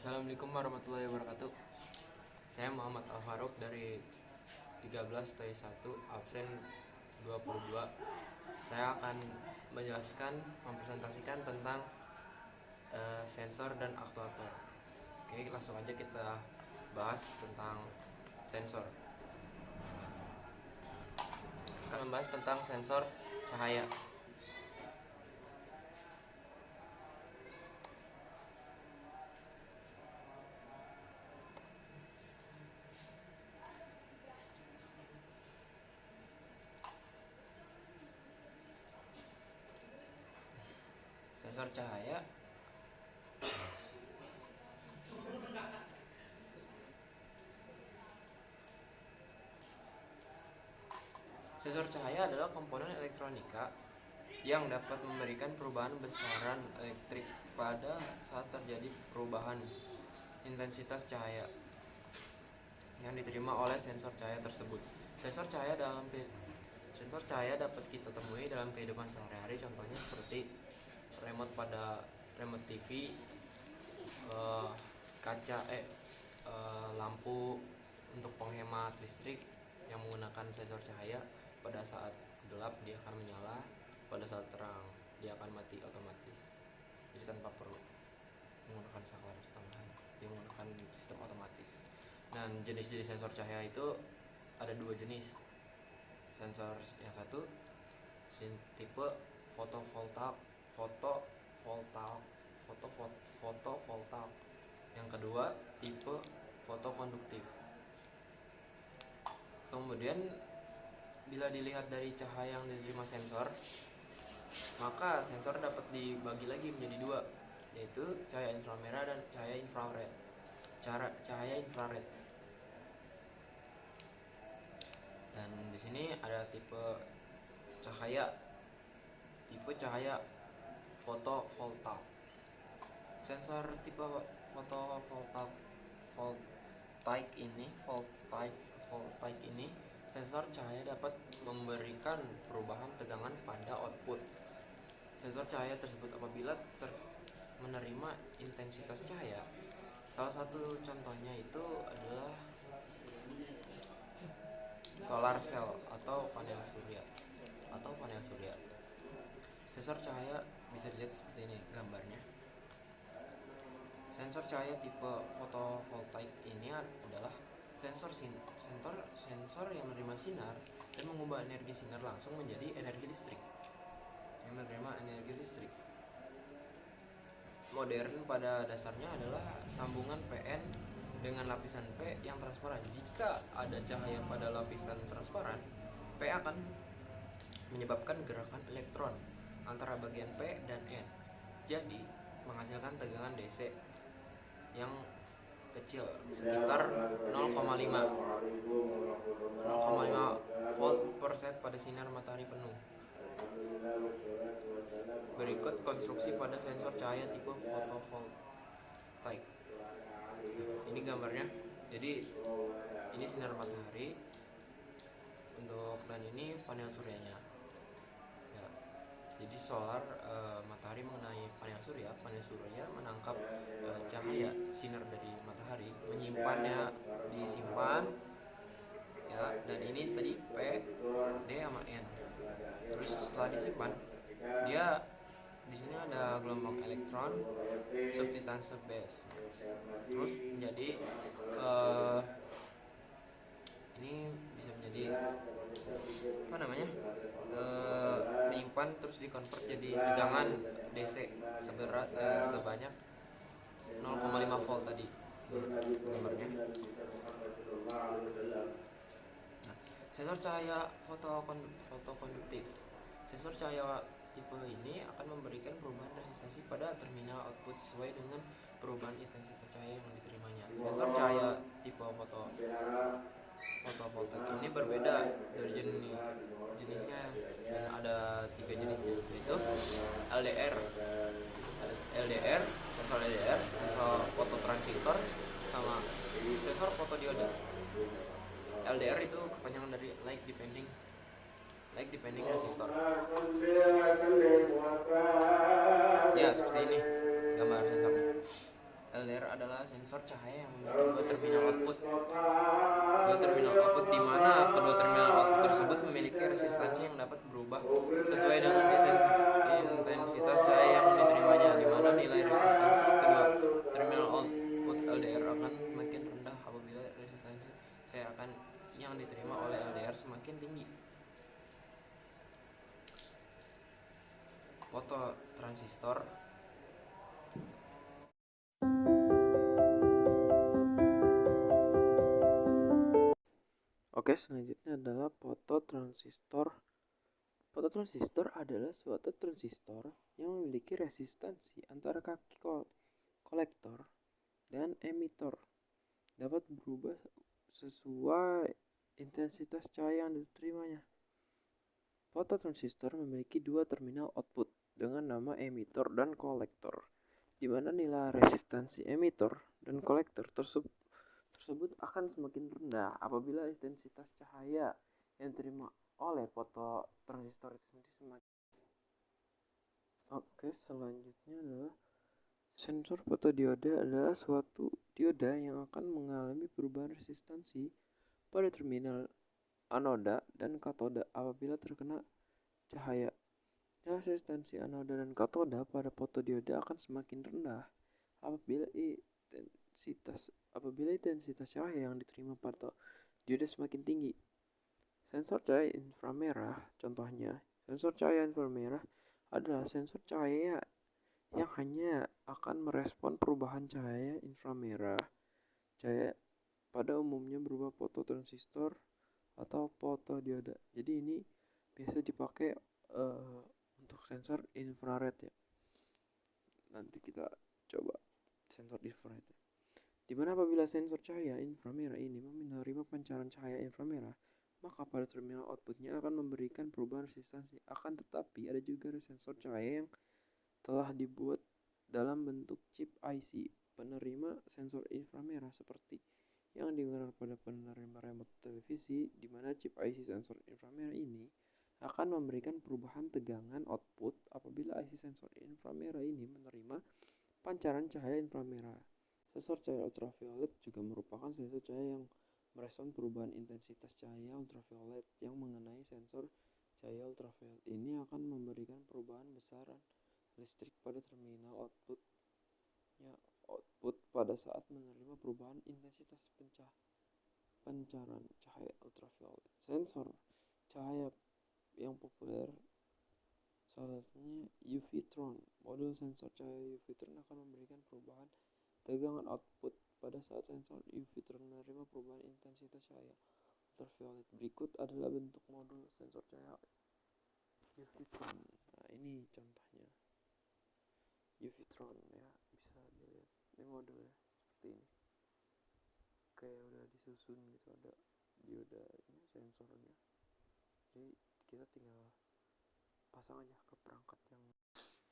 Assalamualaikum warahmatullahi wabarakatuh. Saya Muhammad Al-Faruq dari 13 TI 1 absen 22. Saya akan menjelaskan, mempresentasikan tentang sensor dan aktuator. Oke, langsung aja kita bahas tentang sensor. Akan membahas tentang sensor cahaya. Sensor cahaya Sensor cahaya adalah komponen elektronika yang dapat memberikan perubahan besaran elektrik pada saat terjadi perubahan intensitas cahaya yang diterima oleh sensor cahaya tersebut. Sensor cahaya dapat kita temui dalam kehidupan sehari-hari, contohnya seperti remote TV, kaca lampu untuk penghemat listrik yang menggunakan sensor cahaya. Pada saat gelap dia akan menyala, pada saat terang dia akan mati otomatis, jadi tanpa perlu menggunakan saklar tambahan, dia menggunakan sistem otomatis. Dan jenis-jenis sensor cahaya itu ada dua jenis. Sensor yang satu tipe fotovoltaik, yang kedua tipe fotokonduktif. Kemudian bila dilihat dari cahaya yang diterima sensor, maka sensor dapat dibagi lagi menjadi dua, yaitu cahaya inframerah dan cahaya infrared. Dan di sini ada tipe cahaya fotovoltaik. Sensor tipe fotovoltaik ini sensor cahaya dapat memberikan perubahan tegangan pada output sensor cahaya tersebut apabila menerima intensitas cahaya. Salah satu contohnya itu adalah solar cell atau panel surya. Sensor cahaya bisa dilihat seperti ini gambarnya. Sensor cahaya tipe fotovoltaik ini adalah sensor yang menerima sinar dan mengubah energi sinar langsung menjadi energi listrik. Modern pada dasarnya adalah sambungan PN dengan lapisan P yang transparan. Jika ada cahaya pada lapisan transparan, P akan menyebabkan gerakan elektron antara bagian P dan N, jadi menghasilkan tegangan DC yang kecil, sekitar 0,5 volt per set pada sinar matahari penuh. Berikut konstruksi pada sensor cahaya tipe fotovoltaik. Ini gambarnya. Jadi ini sinar matahari dan ini panel suryanya. Ya. Jadi solar matahari mengenai panel surya menangkap cahaya sinar dari matahari, menyimpannya, disimpan ya. Dan ini tadi P, D sama N. Terus setelah disimpan, dia di sini ada gelombang elektron substitusi base. Terus menjadi ini bisa menjadi menyimpan, terus dikonvert jadi tegangan DC sebanyak 0,5 volt tadi gambarnya. Nah, sensor cahaya fotokonduktif. Sensor cahaya tipe ini akan memberikan perubahan resistansi pada terminal output sesuai dengan perubahan intensitas cahaya yang diterimanya. Sensor cahaya tipe fotovoltaik ini berbeda dari jenisnya, dan ada 3 jenisnya, yaitu sensor LDR, sensor fototransistor, sama sensor fotodioda. LDR itu kepanjangan dari light depending resistor. Ya, seperti ini gambar sensornya. LDR adalah sensor cahaya yang memiliki dua terminal output. Dua terminal output di mana kedua terminal output tersebut memiliki resistansi yang dapat berubah sesuai dengan intensitas cahaya yang diterimanya, di mana nilai resistansi kedua terminal output LDR akan semakin rendah apabila resistansi cahaya yang diterima oleh LDR semakin tinggi. Fototransistor. Oke, selanjutnya adalah fototransistor. Fototransistor adalah suatu transistor yang memiliki resistansi antara kaki kolektor dan emitor. Dapat berubah sesuai intensitas cahaya yang diterimanya. Fototransistor memiliki dua terminal output dengan nama emitor dan kolektor, di mana nilai resistansi emitor dan kolektor tersebut akan semakin rendah apabila intensitas cahaya yang diterima oleh fototransistor itu sendiri semakin. Oke, selanjutnya adalah sensor fotodioda adalah suatu dioda yang akan mengalami perubahan resistansi pada terminal anoda dan katoda apabila terkena cahaya. Resistansi anoda dan katoda pada fotodioda akan semakin rendah apabila intensitas cahaya yang diterima pada dioda semakin tinggi. Sensor cahaya inframerah, contohnya, sensor cahaya inframerah adalah sensor cahaya yang hanya akan merespon perubahan cahaya inframerah. Cahaya pada umumnya berupa fototransistor atau fotodioda. Jadi ini biasa dipakai untuk sensor infrared ya. Nanti kita coba sensor infrared. Dimana apabila sensor cahaya inframerah ini menerima pancaran cahaya inframerah, maka pada terminal outputnya akan memberikan perubahan resistansi. Akan tetapi ada juga sensor cahaya yang telah dibuat dalam bentuk chip IC penerima sensor inframerah seperti yang digunakan pada penerima remote televisi, di mana chip IC sensor inframerah ini akan memberikan perubahan tegangan output apabila IC sensor inframerah ini menerima pancaran cahaya inframerah. Sensor cahaya ultraviolet juga merupakan sensor cahaya yang merespon perubahan intensitas cahaya ultraviolet yang mengenai sensor cahaya ultraviolet ini akan memberikan perubahan besaran listrik pada terminal output pada saat menerima perubahan intensitas pancaran cahaya ultraviolet. Sensor cahaya yang populer salah satunya UV-Tron. Modul sensor cahaya UV-Tron akan memberikan perubahan tegangan output pada saat sensor UV-Tron menerima perubahan intensitas cahaya ultraviolet. Berikut adalah bentuk modul sensor cahaya UV-Tron. Nah, ini contohnya UV-Tron ya, bisa dilihat. Ini modulnya seperti ini. Kayak udah disusun gitu, ada diodanya, sensornya. Jadi kita tinggal pasang aja ke perangkat yang.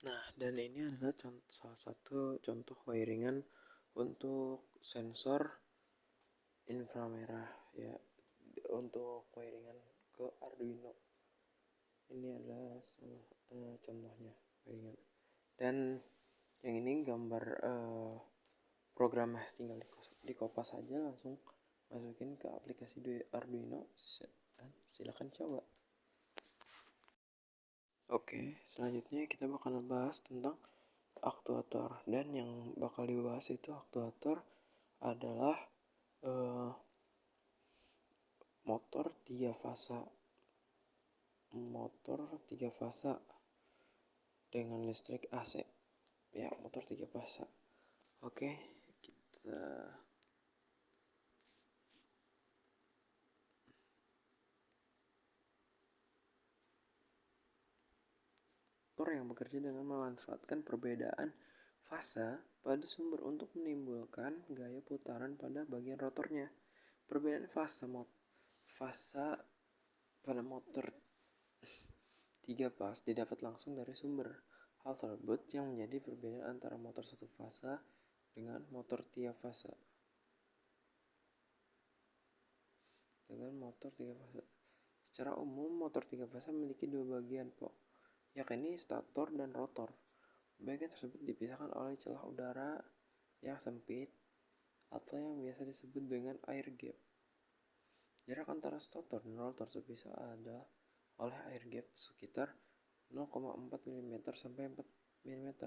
Nah, dan ini adalah salah satu contoh wiringan untuk sensor inframerah ya, untuk wiringan ke Arduino. Ini adalah contohnya wiringan. Dan yang ini gambar programnya, tinggal dikopas aja, langsung masukin ke aplikasi Arduino dan silakan coba. Oke, selanjutnya kita bakal bahas tentang aktuator, dan yang bakal dibahas itu aktuator adalah motor 3 fasa dengan listrik AC ya, motor 3 fasa. Oke, kita motor yang bekerja dengan memanfaatkan perbedaan fasa pada sumber untuk menimbulkan gaya putaran pada bagian rotornya. Perbedaan fasa pada motor 3 fasa didapat langsung dari sumber. Hal tersebut yang menjadi perbedaan antara motor 1 fasa dengan motor 3 fasa. Secara umum, motor 3 fasa memiliki dua bagian yakni stator dan rotor. Bagian tersebut dipisahkan oleh celah udara yang sempit atau yang biasa disebut dengan air gap. Jarak antara stator dan rotor terpisah adalah oleh air gap sekitar 0,4 mm sampai 4 mm.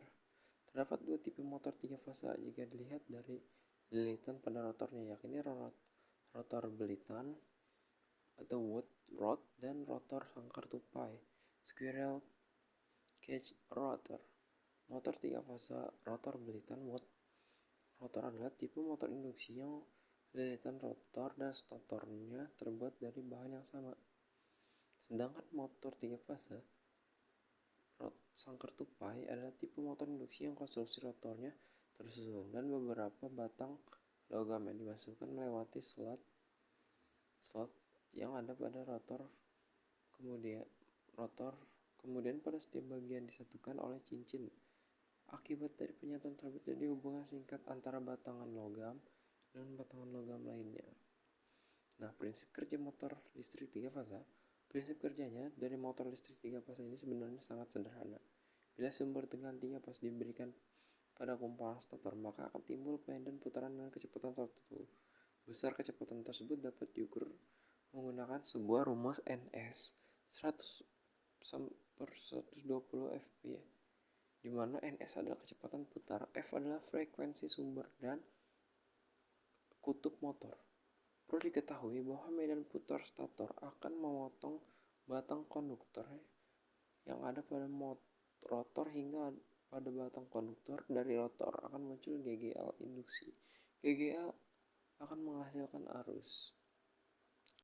Terdapat dua tipe motor 3 fase jika dilihat dari lilitan pada rotornya, yakni rotor belitan atau wood rod dan rotor sangkar tupai squirrel cage rotor. Motor 3 fase rotor belitan wood rotor adalah tipe motor induksi yang lilitan rotor dan statornya terbuat dari bahan yang sama. Sedangkan motor 3 fase sangkar tupai adalah tipe motor induksi yang konstruksi rotornya tersusun dan beberapa batang logam yang dimasukkan melewati slot yang ada pada rotor. Kemudian pada setiap bagian disatukan oleh cincin. Akibat dari penyatuan tersebut terjadi hubungan singkat antara batangan logam dan batangan logam lainnya. Nah, prinsip kerja motor listrik 3 fase. Prinsip kerjanya dari motor listrik 3 fase ini sebenarnya sangat sederhana. Bila sumber tegangan 3 fase diberikan pada kumparan stator, maka akan timbul medan putaran dengan kecepatan tertentu. Besar kecepatan tersebut dapat diukur menggunakan sebuah rumus NS 100/120 fP, di mana NS adalah kecepatan putar, F adalah frekuensi sumber, dan kutub motor. Perlu diketahui bahwa medan putar stator akan memotong batang konduktor yang ada pada rotor hingga pada batang konduktor dari rotor akan muncul GGL induksi. GGL akan menghasilkan arus.